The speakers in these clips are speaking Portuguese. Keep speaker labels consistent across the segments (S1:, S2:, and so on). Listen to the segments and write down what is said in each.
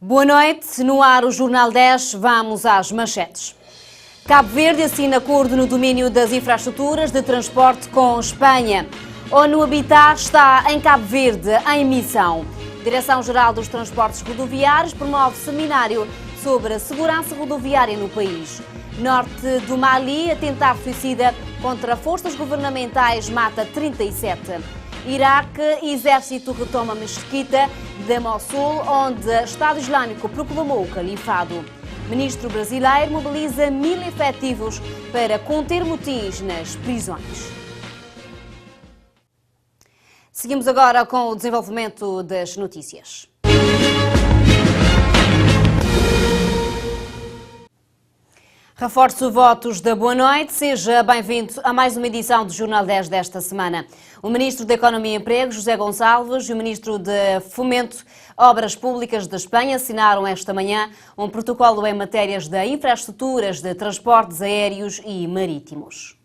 S1: Boa noite, no ar o Jornal 10, vamos às manchetes. Cabo Verde assina acordo no domínio das infraestruturas de transporte com Espanha. ONU Habitat está em Cabo Verde, em missão. Direção-Geral dos Transportes Rodoviários promove seminário sobre a segurança rodoviária no país. Norte do Mali, atentado suicida contra forças governamentais mata 37. Iraque, exército retoma Mesquita de Mossul, onde o Estado Islâmico proclamou o califado. Ministro brasileiro mobiliza 1000 efetivos para conter motins nas prisões. Seguimos agora com o desenvolvimento das notícias. Reforço votos da boa noite. Seja bem-vindo a mais uma edição do Jornal 10 desta semana. O Ministro da Economia e Emprego, José Gonçalves, e o Ministro de Fomento, Obras Públicas de Espanha assinaram esta manhã um protocolo em matérias de infraestruturas de transportes aéreos e marítimos.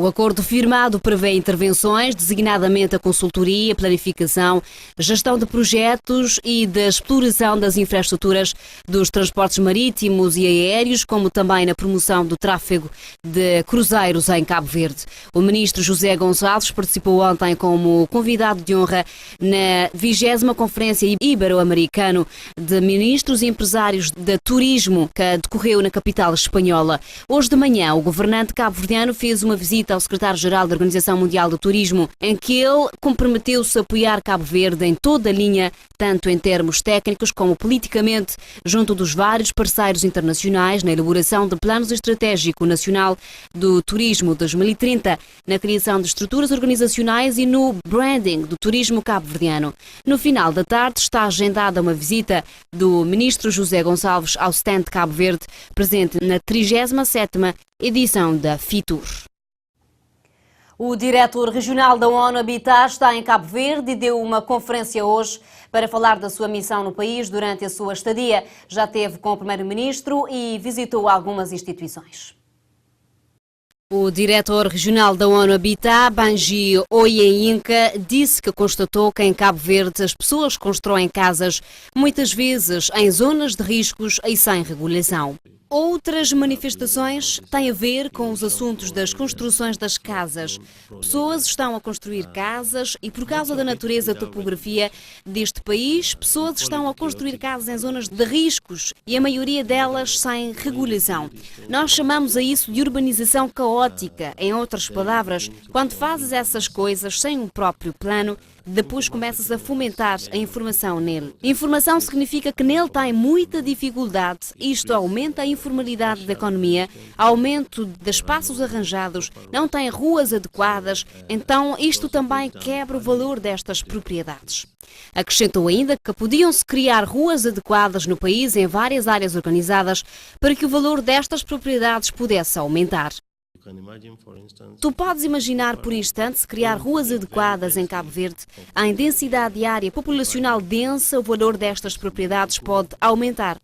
S1: O acordo firmado prevê intervenções, designadamente a consultoria, planificação, gestão de projetos e da exploração das infraestruturas dos transportes marítimos e aéreos, como também na promoção do tráfego de cruzeiros em Cabo Verde. O ministro José Gonçalves participou ontem como convidado de honra na 20ª Conferência Ibero-Americana de Ministros e Empresários de Turismo, que decorreu na capital espanhola. Hoje de manhã, o governante cabo-verdiano fez uma visita ao secretário-geral da Organização Mundial do Turismo, em que ele comprometeu-se a apoiar Cabo Verde em toda a linha, tanto em termos técnicos como politicamente, junto dos vários parceiros internacionais na elaboração de planos estratégico nacional do turismo 2030, na criação de estruturas organizacionais e no branding do turismo cabo-verdiano. No final da tarde está agendada uma visita do ministro José Gonçalves ao stand de Cabo Verde, presente na 37ª edição da FITUR. O diretor regional da ONU Habitat está em Cabo Verde e deu uma conferência hoje para falar da sua missão no país durante a sua estadia. Já esteve com o primeiro-ministro e visitou algumas instituições. O diretor regional da ONU Habitat, Banji Oyeinka, disse que constatou que em Cabo Verde as pessoas constroem casas, muitas vezes em zonas de riscos e sem regulação. Outras manifestações têm a ver com os assuntos das construções das casas. Pessoas estão a construir casas e, por causa da natureza da topografia deste país, pessoas estão a construir casas em zonas de riscos e a maioria delas sem regulação. Nós chamamos a isso de urbanização caótica. Em outras palavras, quando fazes essas coisas sem um próprio plano, depois começas a fomentar a informação nele. Informação significa que nele tem muita dificuldade. Isto aumenta a informalidade da economia, aumento de espaços arranjados, não tem ruas adequadas, então isto também quebra o valor destas propriedades. Acrescentou ainda que podiam-se criar ruas adequadas no país em várias áreas organizadas para que o valor destas propriedades pudesse aumentar. Tu podes imaginar por instante criar ruas adequadas em Cabo Verde. Em densidade de área populacional densa, o valor destas propriedades pode aumentar.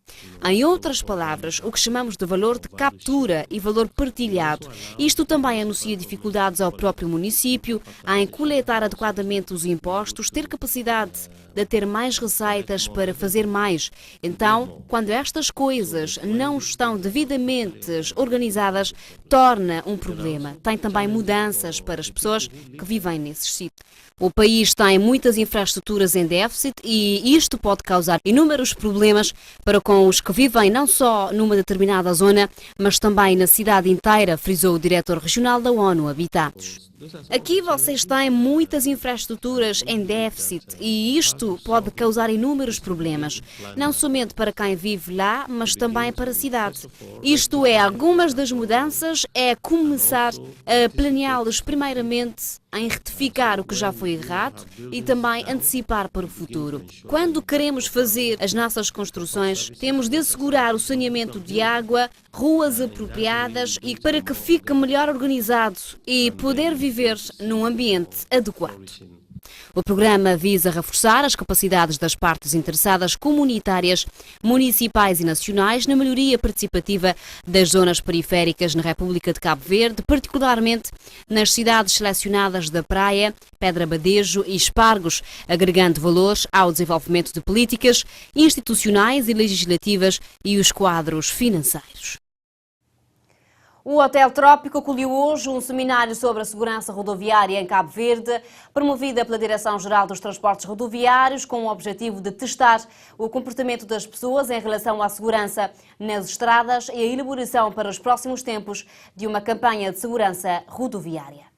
S1: Em outras palavras, o que chamamos de valor de captura e valor partilhado. Isto também anuncia dificuldades ao próprio município em coletar adequadamente os impostos, ter capacidade de ter mais receitas para fazer mais. Então, quando estas coisas não estão devidamente organizadas, torna um problema. Tem também mudanças para as pessoas que vivem nesses sítios. O país tem muitas infraestruturas em déficit e isto pode causar inúmeros problemas para com os que vivem não só numa determinada zona, mas também na cidade inteira, frisou o diretor regional da ONU Habitat. Aqui vocês têm muitas infraestruturas em déficit e isto pode causar inúmeros problemas, não somente para quem vive lá, mas também para a cidade. Isto é, algumas das mudanças é começar a planeá-los primeiramente em retificar o que já foi errado e também antecipar para o futuro. Quando queremos fazer as nossas construções, temos de assegurar o saneamento de água, ruas apropriadas e para que fique melhor organizado e poder viver num ambiente adequado. O programa visa reforçar as capacidades das partes interessadas comunitárias, municipais e nacionais na melhoria participativa das zonas periféricas na República de Cabo Verde, particularmente nas cidades selecionadas da Praia, Pedra Badejo e Espargos, agregando valores ao desenvolvimento de políticas institucionais e legislativas e os quadros financeiros. O Hotel Trópico acolheu hoje um seminário sobre a segurança rodoviária em Cabo Verde, promovida pela Direção-Geral dos Transportes Rodoviários, com o objetivo de testar o comportamento das pessoas em relação à segurança nas estradas e a elaboração para os próximos tempos de uma campanha de segurança rodoviária.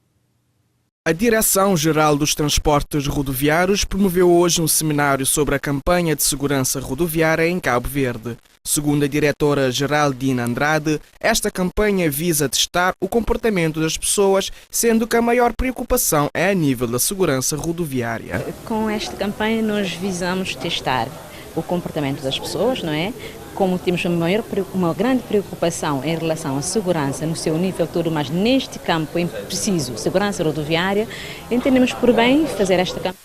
S2: A Direção-Geral dos Transportes Rodoviários promoveu hoje um seminário sobre a campanha de segurança rodoviária em Cabo Verde. Segundo a diretora-geral Dina Andrade, esta campanha visa testar o comportamento das pessoas, sendo que a maior preocupação é a nível da segurança rodoviária.
S3: Com esta campanha nós visamos testar o comportamento das pessoas, não é? Como temos uma grande preocupação em relação à segurança no seu nível todo, mas neste campo em preciso, segurança rodoviária, entendemos por bem fazer esta campanha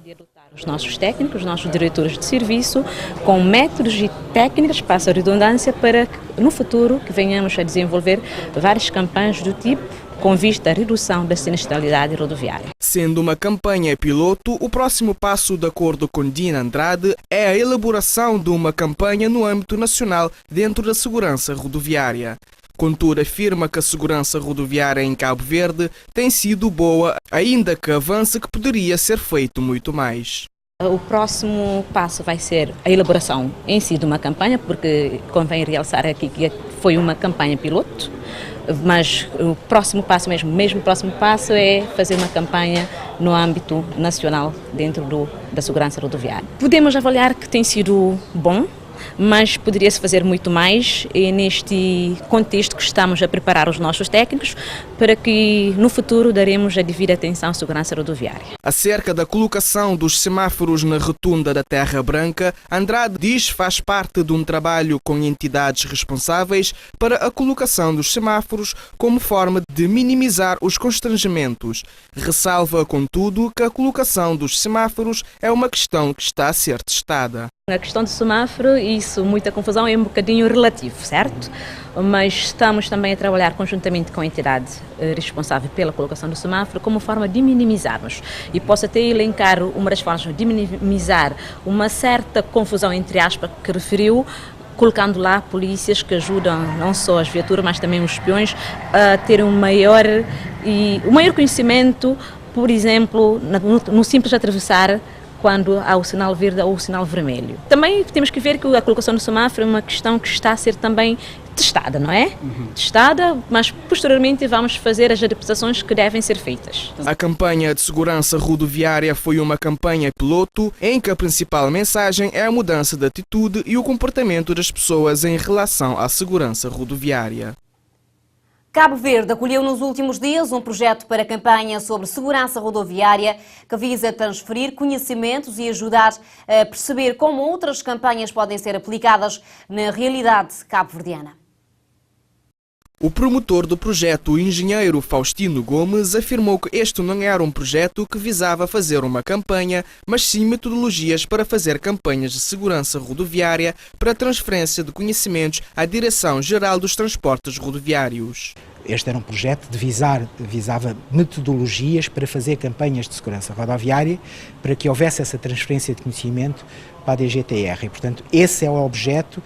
S3: de adotar os nossos técnicos, os nossos diretores de serviço, com métodos e técnicas, passa a redundância, para que no futuro que venhamos a desenvolver várias campanhas do tipo com vista à redução da sinistralidade rodoviária.
S2: Sendo uma campanha piloto, o próximo passo, de acordo com Dina Andrade, é a elaboração de uma campanha no âmbito nacional dentro da segurança rodoviária. Contudo, afirma que a segurança rodoviária em Cabo Verde tem sido boa, ainda que avance que poderia ser feito muito mais.
S3: O próximo passo vai ser a elaboração em si de uma campanha, porque convém realçar aqui que foi uma campanha piloto, mas o próximo passo mesmo o próximo passo é fazer uma campanha no âmbito nacional dentro da segurança rodoviária. Podemos avaliar que tem sido bom, mas poderia-se fazer muito mais, e neste contexto que estamos a preparar os nossos técnicos para que no futuro daremos a devida atenção à segurança rodoviária.
S2: Acerca da colocação dos semáforos na rotunda da Terra Branca, Andrade diz que faz parte de um trabalho com entidades responsáveis para a colocação dos semáforos como forma de minimizar os constrangimentos. Ressalva, contudo, que a colocação dos semáforos é uma questão que está a ser testada.
S3: A questão do semáforo, isso, muita confusão, é um bocadinho relativo, certo? Mas estamos também a trabalhar conjuntamente com a entidade responsável pela colocação do semáforo como forma de minimizarmos. E posso até elencar uma das formas de minimizar uma certa confusão, entre aspas, que referiu, colocando lá polícias que ajudam não só as viaturas, mas também os espiões a ter um maior conhecimento, por exemplo, no simples atravessar, quando há o sinal verde ou o sinal vermelho. Também temos que ver que a colocação do semáforo é uma questão que está a ser também testada, não é? Testada, mas posteriormente vamos fazer as adaptações que devem ser feitas.
S2: A campanha de segurança rodoviária foi uma campanha piloto em que a principal mensagem é a mudança de atitude e o comportamento das pessoas em relação à segurança rodoviária.
S1: Cabo Verde acolheu nos últimos dias um projeto para campanha sobre segurança rodoviária que visa transferir conhecimentos e ajudar a perceber como outras campanhas podem ser aplicadas na realidade cabo-verdiana.
S2: O promotor do projeto, o engenheiro Faustino Gomes, afirmou que este não era um projeto que visava fazer uma campanha, mas sim metodologias para fazer campanhas de segurança rodoviária para transferência de conhecimentos à Direção-Geral dos Transportes Rodoviários.
S4: Este era um projeto que visava metodologias para fazer campanhas de segurança rodoviária, para que houvesse essa transferência de conhecimento para a DGTR. E, portanto, esse é o objeto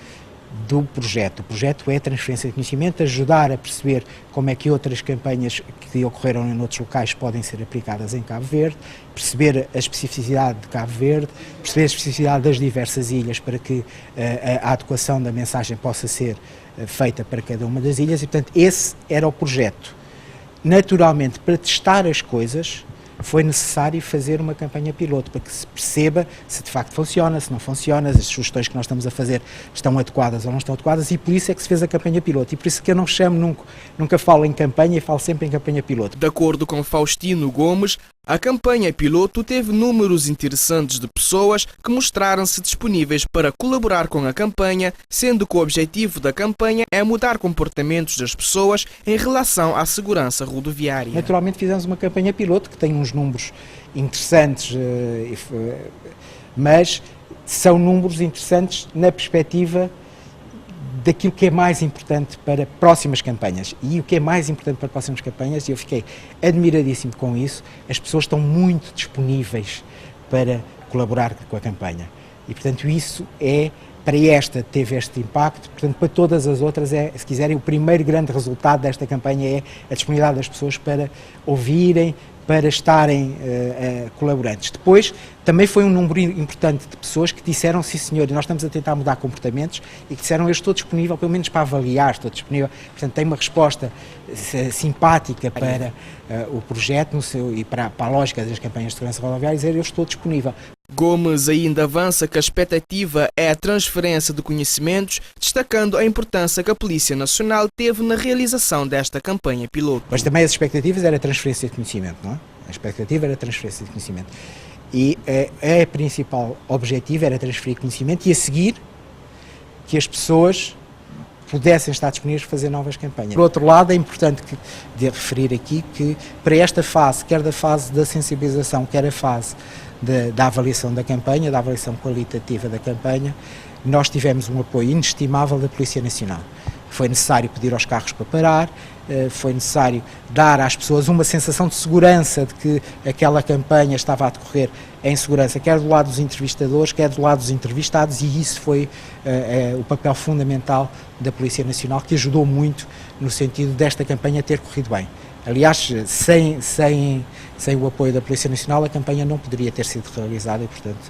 S4: do projeto. O projeto é a transferência de conhecimento, ajudar a perceber como é que outras campanhas que ocorreram em outros locais podem ser aplicadas em Cabo Verde, perceber a especificidade de Cabo Verde, perceber a especificidade das diversas ilhas para que a adequação da mensagem possa ser feita para cada uma das ilhas e, portanto, esse era o projeto. Naturalmente, para testar as coisas, foi necessário fazer uma campanha piloto para que se perceba se de facto funciona, se não funciona, as sugestões que nós estamos a fazer estão adequadas ou não estão adequadas, e por isso é que se fez a campanha piloto. E por isso que eu não chamo, nunca falo em campanha e falo sempre em campanha piloto.
S2: De acordo com Faustino Gomes, a campanha piloto teve números interessantes de pessoas que mostraram-se disponíveis para colaborar com a campanha, sendo que o objetivo da campanha é mudar comportamentos das pessoas em relação à segurança rodoviária.
S4: Naturalmente fizemos uma campanha piloto que tem uns números interessantes, mas são números interessantes na perspectiva daquilo que é mais importante para próximas campanhas. E o que é mais importante para próximas campanhas, e eu fiquei admiradíssimo com isso, as pessoas estão muito disponíveis para colaborar com a campanha. E, portanto, isso é, para esta, teve este impacto, portanto, para todas as outras, se quiserem, o primeiro grande resultado desta campanha é a disponibilidade das pessoas para ouvirem, para estarem colaborantes. Depois, também foi um número importante de pessoas que disseram, sim senhor, e nós estamos a tentar mudar comportamentos, e que disseram, eu estou disponível, pelo menos para avaliar, estou disponível. Portanto, tem uma resposta simpática para o projeto e para a lógica das campanhas de segurança rodoviária, dizer, eu estou disponível.
S2: Gomes ainda avança que a expectativa é a transferência de conhecimentos, destacando a importância que a Polícia Nacional teve na realização desta campanha piloto.
S4: Mas também as expectativas era a transferência de conhecimento, não é? A expectativa era a transferência de conhecimento. E a principal objetivo era transferir conhecimento e a seguir que as pessoas pudessem estar disponíveis para fazer novas campanhas. Por outro lado, é importante referir aqui que para esta fase, quer da fase da sensibilização, quer a fase da avaliação da campanha, da avaliação qualitativa da campanha, nós tivemos um apoio inestimável da Polícia Nacional. Foi necessário pedir aos carros para parar, foi necessário dar às pessoas uma sensação de segurança de que aquela campanha estava a decorrer em segurança, quer do lado dos entrevistadores, quer do lado dos entrevistados, e isso foi o papel fundamental da Polícia Nacional, que ajudou muito no sentido desta campanha ter corrido bem. Aliás, sem o apoio da Polícia Nacional, a campanha não poderia ter sido realizada e, portanto,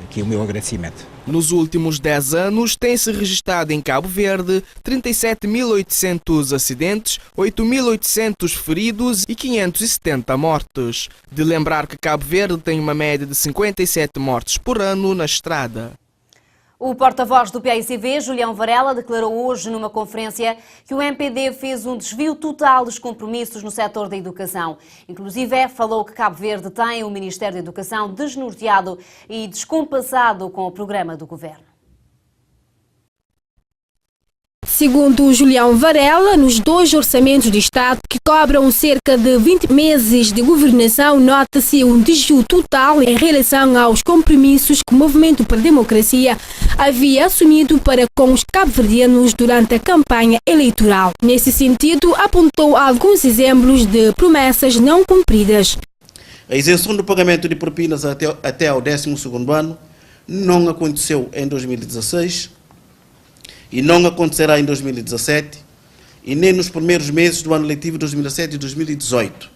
S4: aqui o meu agradecimento.
S2: Nos últimos 10 anos, tem-se registrado em Cabo Verde 37.800 acidentes, 8.800 feridos e 570 mortes. De lembrar que Cabo Verde tem uma média de 57 mortes por ano na estrada.
S1: O porta-voz do PAICV, Julião Varela, declarou hoje numa conferência que o MPD fez um desvio total dos compromissos no setor da educação. Inclusive, falou que Cabo Verde tem o Ministério da Educação desnorteado e descompassado com o programa do governo.
S5: Segundo Julião Varela, nos 2 orçamentos de Estado que cobram cerca de 20 meses de governação, nota-se um desvio total em relação aos compromissos que o Movimento para a Democracia havia assumido para com os cabo-verdianos durante a campanha eleitoral. Nesse sentido, apontou alguns exemplos de promessas não cumpridas.
S6: A isenção do pagamento de propinas até ao 12º ano não aconteceu em 2016, e não acontecerá em 2017 e nem nos primeiros meses do ano letivo 2017 e 2018,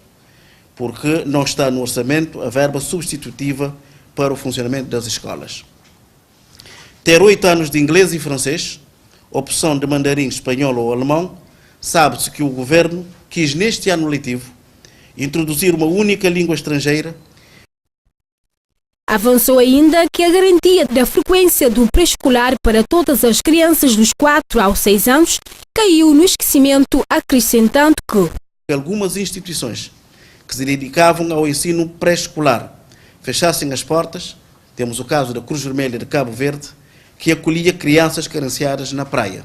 S6: porque não está no orçamento a verba substitutiva para o funcionamento das escolas. Ter 8 anos de inglês e francês, opção de mandarim, espanhol ou alemão, sabe-se que o governo quis neste ano letivo introduzir uma única língua estrangeira.
S5: Avançou ainda que a garantia da frequência do pré-escolar para todas as crianças dos 4 aos 6 anos caiu no esquecimento, acrescentando que
S6: algumas instituições que se dedicavam ao ensino pré-escolar fechassem as portas. Temos o caso da Cruz Vermelha de Cabo Verde, que acolhia crianças carenciadas na praia.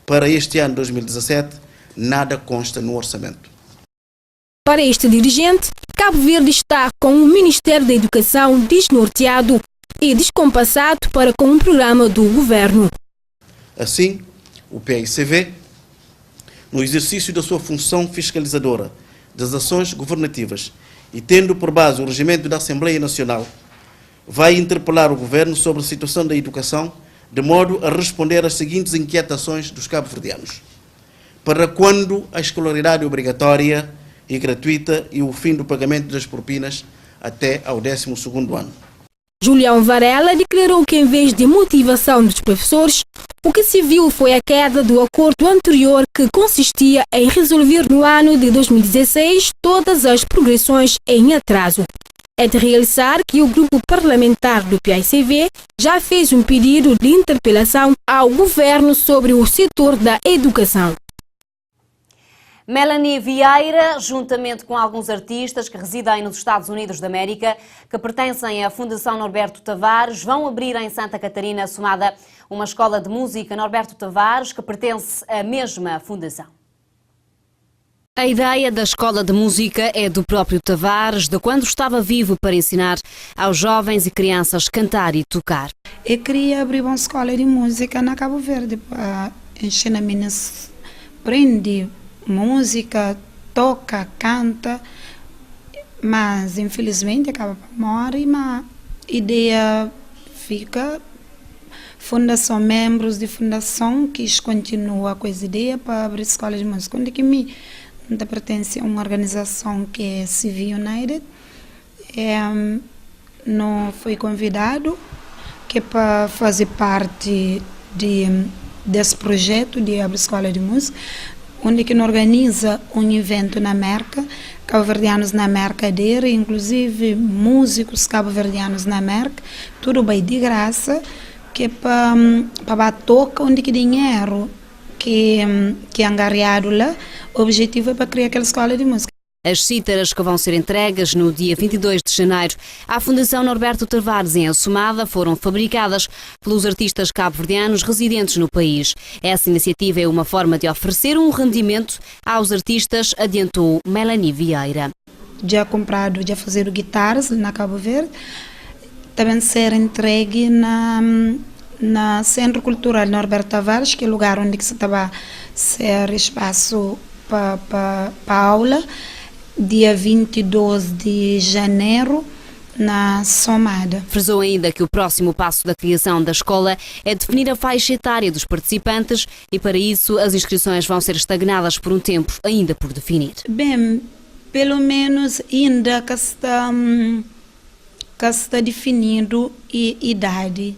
S6: Para este ano 2017, nada consta no orçamento.
S5: Para este dirigente, Cabo Verde está com o Ministério da Educação desnorteado e descompassado para com o programa do governo.
S6: Assim, o PAICV, no exercício da sua função fiscalizadora das ações governativas e tendo por base o regimento da Assembleia Nacional, vai interpelar o governo sobre a situação da educação, de modo a responder às seguintes inquietações dos cabo-verdianos. Para quando a escolaridade obrigatória e gratuita e o fim do pagamento das propinas até ao 12º ano?
S5: Julião Varela declarou que, em vez de motivação dos professores, o que se viu foi a queda do acordo anterior, que consistia em resolver no ano de 2016 todas as progressões em atraso. É de realçar que o grupo parlamentar do PAICV já fez um pedido de interpelação ao governo sobre o setor da educação.
S1: Melanie Vieira, juntamente com alguns artistas que residem nos Estados Unidos da América, que pertencem à Fundação Norberto Tavares, vão abrir em Santa Catarina Assomada uma escola de música Norberto Tavares que pertence à mesma fundação. A ideia da escola de música é do próprio Tavares, de quando estava vivo, para ensinar aos jovens e crianças cantar e tocar.
S7: Eu queria abrir uma escola de música na Cabo Verde para ensinar meninas aprender música, toca, canta, mas infelizmente acaba por morrer, mas a ideia fica. Fundação, membros de fundação que continua com essa ideia para abrir escola de música. Onde que me pertence a uma organização que é Civil United, não foi convidado que para fazer parte desse projeto de abrir escola de música, onde que não organiza um evento na América, cabo-verdianos na América dele, inclusive músicos cabo-verdianos na América, tudo bem de graça, que para tocar onde que dinheiro que é angariado lá, o objetivo é para criar aquela escola de música.
S1: As cítaras que vão ser entregues no dia 22 de janeiro à Fundação Norberto Tavares em Assumada foram fabricadas pelos artistas cabo-verdianos residentes no país. Essa iniciativa é uma forma de oferecer um rendimento aos artistas, adiantou Melanie Vieira.
S7: Já comprado, já fazer guitarras na Cabo Verde, também ser entregue na Centro Cultural Norberto Tavares, que é o lugar onde se estava a ser espaço para aula, dia 22 de janeiro, na Somada.
S1: Frisou ainda que o próximo passo da criação da escola é definir a faixa etária dos participantes e, para isso, as inscrições vão ser estagnadas por um tempo ainda por definir.
S7: Bem, pelo menos ainda que está definido a idade,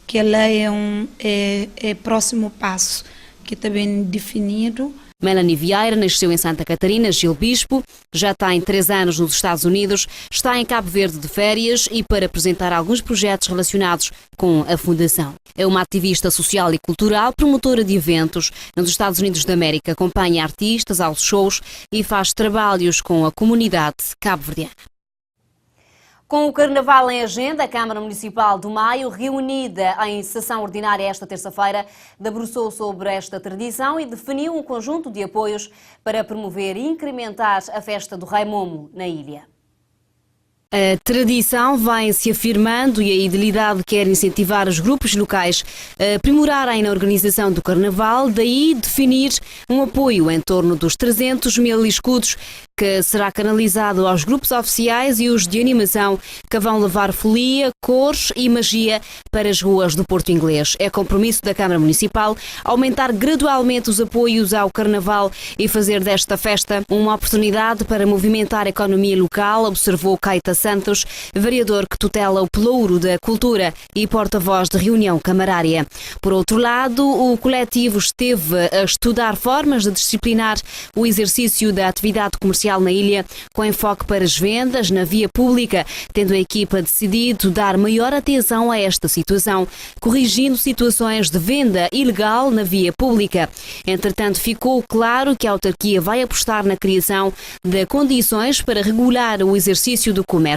S7: que ela é próximo passo, que está bem definido.
S1: Melanie Vieira nasceu em Santa Catarina, Gil Bispo, já tem 3 anos nos Estados Unidos, está em Cabo Verde de férias e para apresentar alguns projetos relacionados com a Fundação. É uma ativista social e cultural, promotora de eventos nos Estados Unidos da América, acompanha artistas aos shows e faz trabalhos com a comunidade cabo-verdiana. Com o Carnaval em agenda, a Câmara Municipal do Maio, reunida em sessão ordinária esta terça-feira, debruçou sobre esta tradição e definiu um conjunto de apoios para promover e incrementar a festa do Rei Momo na ilha. A tradição vem se afirmando e a Idilidade quer incentivar os grupos locais a aprimorarem na organização do Carnaval, daí definir um apoio em torno dos 300 mil escudos que será canalizado aos grupos oficiais e os de animação que vão levar folia, cores e magia para as ruas do Porto Inglês. É compromisso da Câmara Municipal aumentar gradualmente os apoios ao Carnaval e fazer desta festa uma oportunidade para movimentar a economia local, observou Caeta Santos, vereador que tutela o Pelouro da Cultura e porta-voz de reunião camarária. Por outro lado, o coletivo esteve a estudar formas de disciplinar o exercício da atividade comercial na ilha, com enfoque para as vendas na via pública, tendo a equipa decidido dar maior atenção a esta situação, corrigindo situações de venda ilegal na via pública. Entretanto, ficou claro que a autarquia vai apostar na criação de condições para regular o exercício do comércio.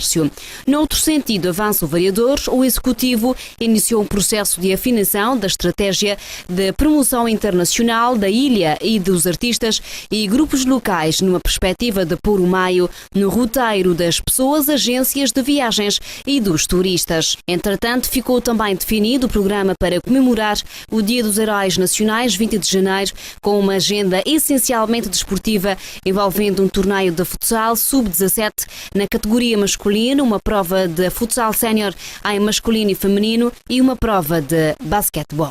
S1: Noutro sentido, avança o vereador, o Executivo iniciou um processo de afinação da estratégia de promoção internacional da ilha e dos artistas e grupos locais, numa perspectiva de pôr o Maio no roteiro das pessoas, agências de viagens e dos turistas. Entretanto, ficou também definido o programa para comemorar o Dia dos Heróis Nacionais, 20 de janeiro, com uma agenda essencialmente desportiva, envolvendo um torneio de futsal sub-17 na categoria masculina, uma prova de futsal sénior em masculino e feminino e uma prova de basquetebol.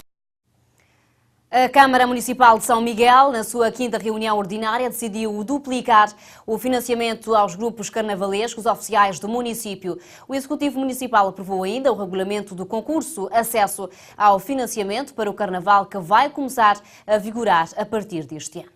S1: A Câmara Municipal de São Miguel, na sua 5ª reunião ordinária, decidiu duplicar o financiamento aos grupos carnavalescos oficiais do município. O Executivo Municipal aprovou ainda o regulamento do concurso Acesso ao Financiamento para o Carnaval, que vai começar a vigorar a partir deste ano.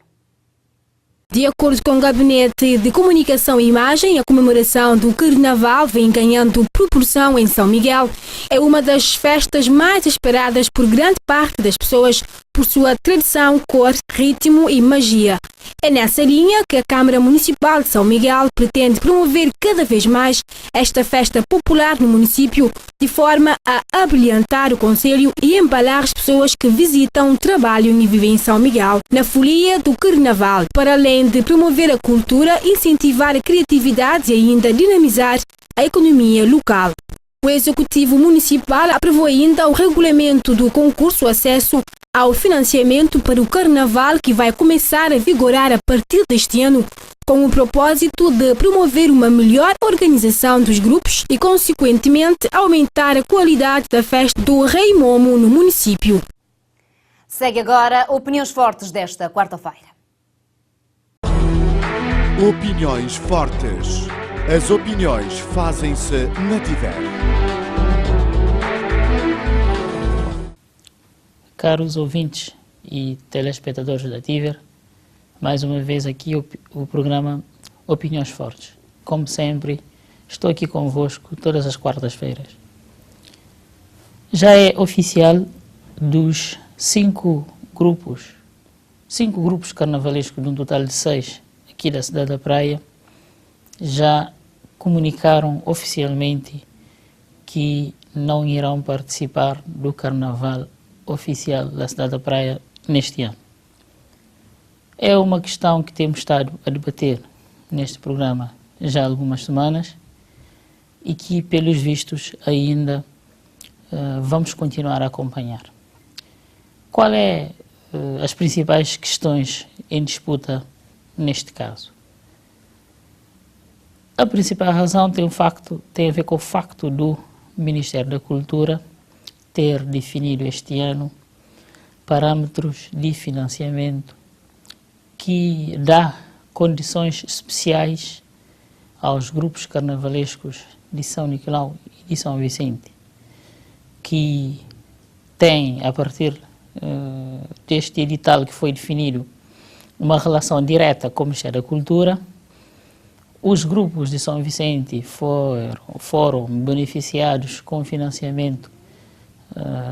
S5: De acordo com o Gabinete de Comunicação e Imagem, a comemoração do Carnaval vem ganhando proporção em São Miguel. É uma das festas mais esperadas por grande parte das pessoas por sua tradição, cor, ritmo e magia. É nessa linha que a Câmara Municipal de São Miguel pretende promover cada vez mais esta festa popular no município, de forma a abrilhantar o concelho e embalar as pessoas que visitam, trabalham e vivem em São Miguel na folia do Carnaval, para além de promover a cultura, incentivar a criatividade e ainda dinamizar a economia local. O Executivo Municipal aprovou ainda o regulamento do concurso acesso ao financiamento para o Carnaval, que vai começar a vigorar a partir deste ano, com o propósito de promover uma melhor organização dos grupos e, consequentemente, aumentar a qualidade da festa do Rei Momo no município.
S1: Segue agora opiniões fortes desta quarta-feira.
S8: Opiniões fortes. As opiniões fazem-se na TIVER.
S9: Caros ouvintes e telespectadores da TIVER, mais uma vez aqui o programa Opiniões Fortes. Como sempre, estou aqui convosco todas as quartas-feiras. Já é oficial dos 5 grupos carnavalescos, de um total de 6 aqui da cidade da Praia, já comunicaram oficialmente que não irão participar do Carnaval oficial da cidade da Praia neste ano. É uma questão que temos estado a debater neste programa já há algumas semanas e que, pelos vistos, ainda vamos continuar a acompanhar. Qual é as principais questões em disputa neste caso? A principal razão tem a ver com o facto do Ministério da Cultura ter definido este ano parâmetros de financiamento que dá condições especiais aos grupos carnavalescos de São Nicolau e de São Vicente, que têm, a partir deste edital que foi definido, uma relação direta com o Ministério da Cultura. Os grupos de São Vicente foram beneficiados com financiamento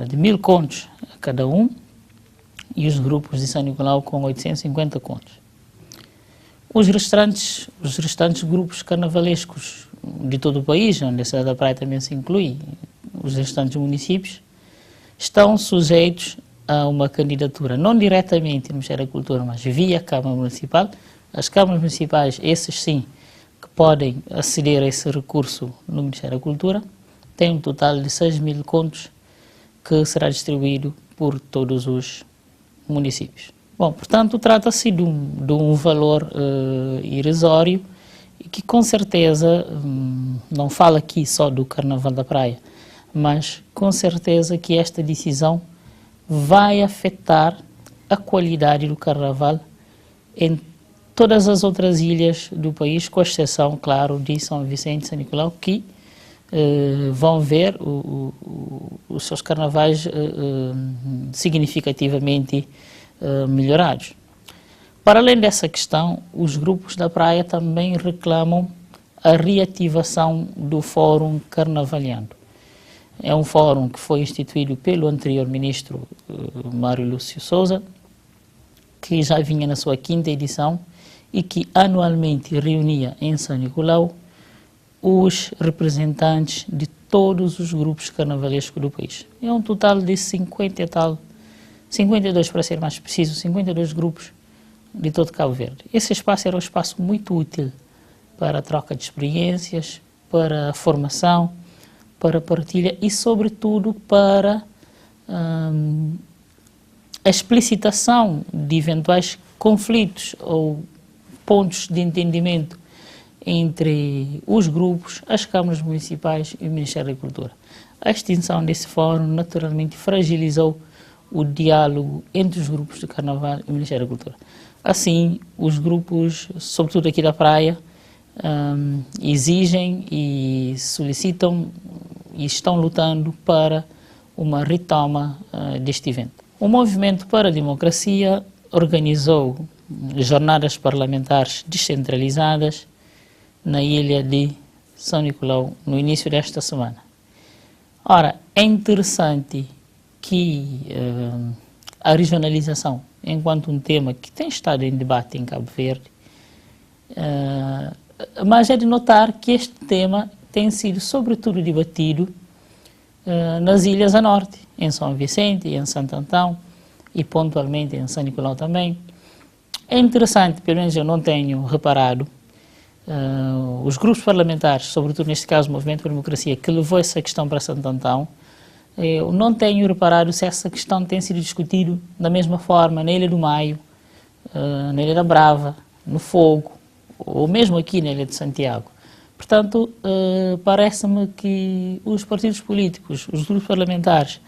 S9: de 1.000 contos a cada um, e os grupos de São Nicolau com 850 contos. Os restantes grupos carnavalescos de todo o país, onde a cidade da Praia também se inclui, os restantes municípios, estão sujeitos a uma candidatura, não diretamente no Ministério da Cultura, mas via Câmara Municipal. As câmaras municipais, esses sim, que podem aceder a esse recurso no Ministério da Cultura, têm um total de 6.000 contos que será distribuído por todos os municípios. Bom, portanto, trata-se de um valor irrisório e que, com certeza, não fala aqui só do Carnaval da Praia, mas com certeza que esta decisão vai afetar a qualidade do Carnaval em todas as outras ilhas do país, com exceção, claro, de São Vicente e São Nicolau, que vão ver os seus carnavais significativamente melhorados. Para além dessa questão, os grupos da Praia também reclamam a reativação do Fórum Carnavaliano. É um fórum que foi instituído pelo anterior ministro Mário Lúcio Souza, que já vinha na sua 5ª edição e que anualmente reunia em São Nicolau os representantes de todos os grupos carnavalescos do país. É um total de 52 para ser mais preciso, 52 grupos de todo Cabo Verde. Esse espaço era um espaço muito útil para a troca de experiências, para a formação, para a partilha e, sobretudo, para a explicitação de eventuais conflitos ou pontos de entendimento entre os grupos, as câmaras municipais e o Ministério da Cultura. A extinção desse fórum naturalmente fragilizou o diálogo entre os grupos de Carnaval e o Ministério da Cultura. Assim, os grupos, sobretudo aqui da Praia, exigem e solicitam e estão lutando para uma retoma deste evento. O Movimento para a Democracia organizou jornadas parlamentares descentralizadas na ilha de São Nicolau no início desta semana. Ora, é interessante que a regionalização enquanto um tema que tem estado em debate em Cabo Verde, mas é de notar que este tema tem sido sobretudo debatido nas ilhas a norte, em São Vicente e em Santo Antão, e pontualmente em São Nicolau também. É interessante, pelo menos eu não tenho reparado, os grupos parlamentares, sobretudo neste caso o Movimento para a Democracia, que levou essa questão para Santo Antão, eu não tenho reparado se essa questão tem sido discutida da mesma forma na Ilha do Maio, na Ilha da Brava, no Fogo, ou mesmo aqui na Ilha de Santiago. Portanto, parece-me que os partidos políticos, os grupos parlamentares,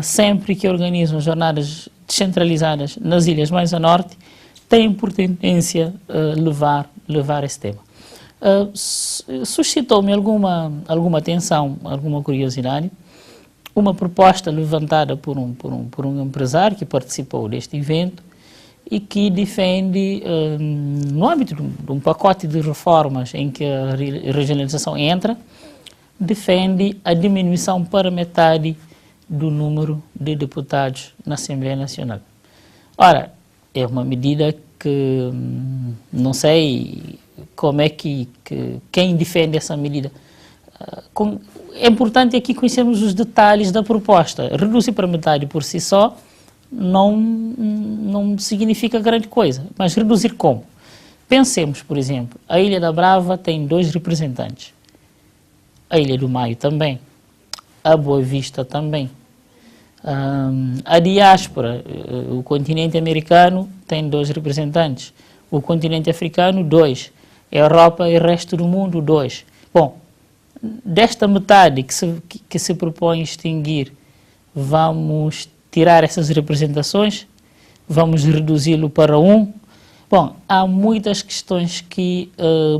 S9: sempre que organizam jornadas descentralizadas nas ilhas mais a norte, têm por tendência levar esse tema. Suscitou-me alguma atenção, alguma curiosidade, uma proposta levantada por um empresário que participou deste evento e que defende, no âmbito de um pacote de reformas em que a regionalização entra, defende a diminuição para metade do número de deputados na Assembleia Nacional. Ora, é uma medida que não sei como é que quem defende essa medida. É importante aqui conhecermos os detalhes da proposta. Reduzir para metade por si só não significa grande coisa, mas reduzir como? Pensemos, por exemplo, a Ilha da Brava tem 2 representantes, a Ilha do Maio também, a Boa Vista também, a diáspora, o continente americano tem 2 representantes, o continente africano 2, a Europa e o resto do mundo 2. Bom, desta metade que se propõe extinguir, vamos tirar essas representações, vamos reduzi-lo para 1. Bom, há muitas questões que,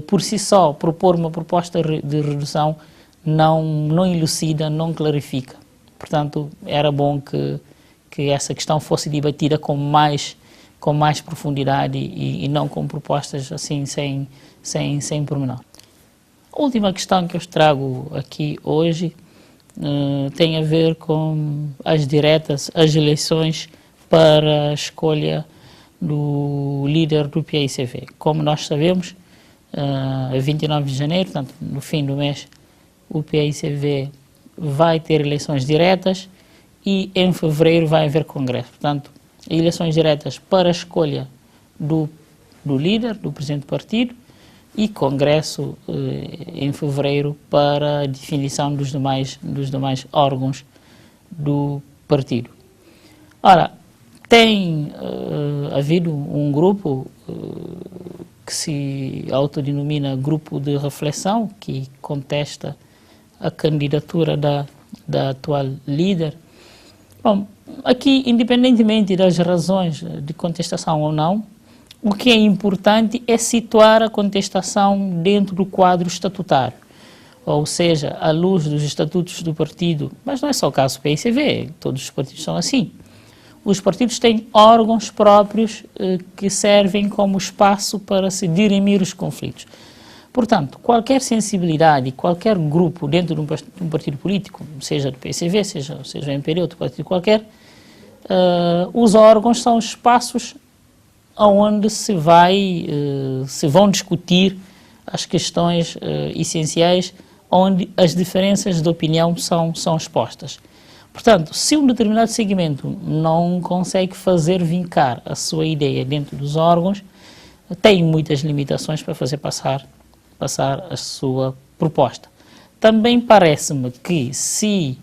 S9: por si só, propor uma proposta de redução não elucida, não clarifica. Portanto, era bom que essa questão fosse debatida com mais profundidade e não com propostas assim, sem pormenor. A última questão que eu trago aqui hoje tem a ver com as eleições para a escolha do líder do PAICV. Como nós sabemos, a 29 de janeiro, portanto, no fim do mês, o PAICV vai ter eleições diretas e em fevereiro vai haver congresso. Portanto, eleições diretas para a escolha do líder, do presidente do partido, e congresso em fevereiro para a definição dos demais órgãos do partido. Ora, tem havido um grupo que se autodenomina Grupo de Reflexão, que contesta a candidatura da atual líder. Bom, aqui, independentemente das razões de contestação ou não, o que é importante é situar a contestação dentro do quadro estatutário, ou seja, à luz dos estatutos do partido, mas não é só o caso do PAICV, todos os partidos são assim. Os partidos têm órgãos próprios que servem como espaço para se dirimir os conflitos. Portanto, qualquer sensibilidade, qualquer grupo dentro de um partido político, seja do PAICV, seja o MPD, outro partido qualquer, os órgãos são espaços onde se vão discutir as questões essenciais, onde as diferenças de opinião são expostas. Portanto, se um determinado segmento não consegue fazer vincar a sua ideia dentro dos órgãos, tem muitas limitações para fazer passar a sua proposta. Também parece-me que se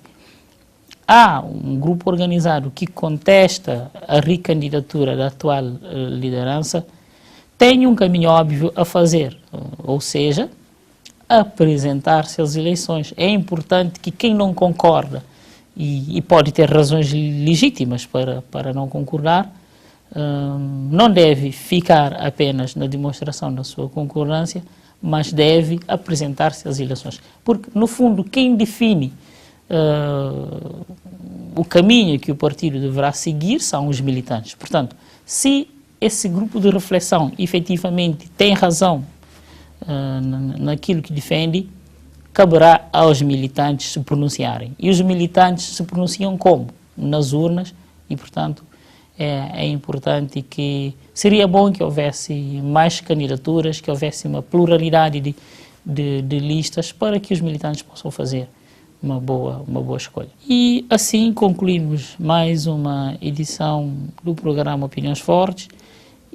S9: há um grupo organizado que contesta a recandidatura da atual liderança, tem um caminho óbvio a fazer, ou seja, apresentar-se às eleições. É importante que quem não concorda, e pode ter razões legítimas para não concordar, não deve ficar apenas na demonstração da sua concordância, mas deve apresentar-se às eleições. Porque, no fundo, quem define o caminho que o partido deverá seguir são os militantes. Portanto, se esse grupo de reflexão efetivamente tem razão naquilo que defende, caberá aos militantes se pronunciarem. E os militantes se pronunciam como? Nas urnas, e, portanto, é importante que seria bom que houvesse mais candidaturas, que houvesse uma pluralidade de listas para que os militantes possam fazer uma boa escolha. E assim concluímos mais uma edição do programa Opiniões Fortes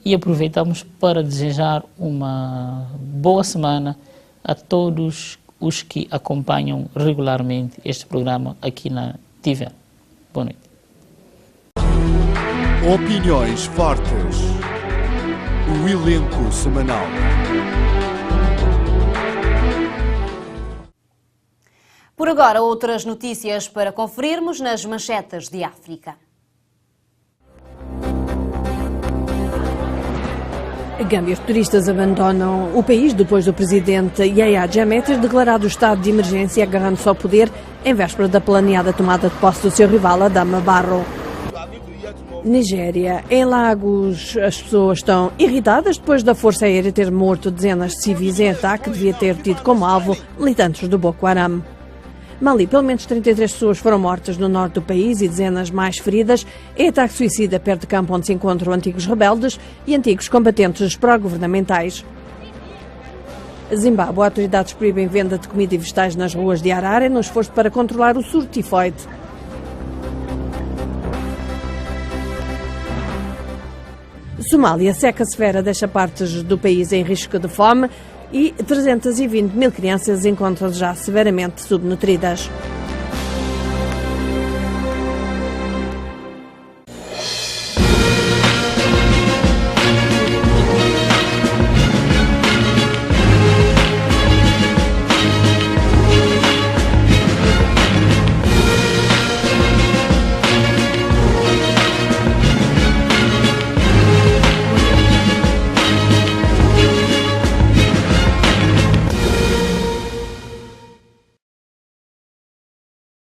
S9: e aproveitamos para desejar uma boa semana a todos os que acompanham regularmente este programa aqui na TVN. Boa noite.
S8: Opiniões Fortes. O elenco semanal.
S1: Por agora, outras notícias para conferirmos nas manchetes de África.
S10: Gâmbias turistas abandonam o país depois do presidente Yahya Jammeh ter declarado o estado de emergência agarrando-se ao poder em véspera da planeada tomada de posse do seu rival Adama Barrow. Nigéria. Em Lagos, as pessoas estão irritadas depois da Força Aérea ter morto dezenas de civis em ataque que devia ter tido como alvo militantes do Boko Haram. Mali, pelo menos 33 pessoas foram mortas no norte do país e dezenas mais feridas em ataque suicida perto de campo onde se encontram antigos rebeldes e antigos combatentes pró-governamentais. Zimbábue, autoridades proíbem venda de comida e vegetais nas ruas de Harare no esforço para controlar o surto tifoide. Somália, seca severa deixa partes do país em risco de fome e 320 mil crianças encontram-se já severamente subnutridas.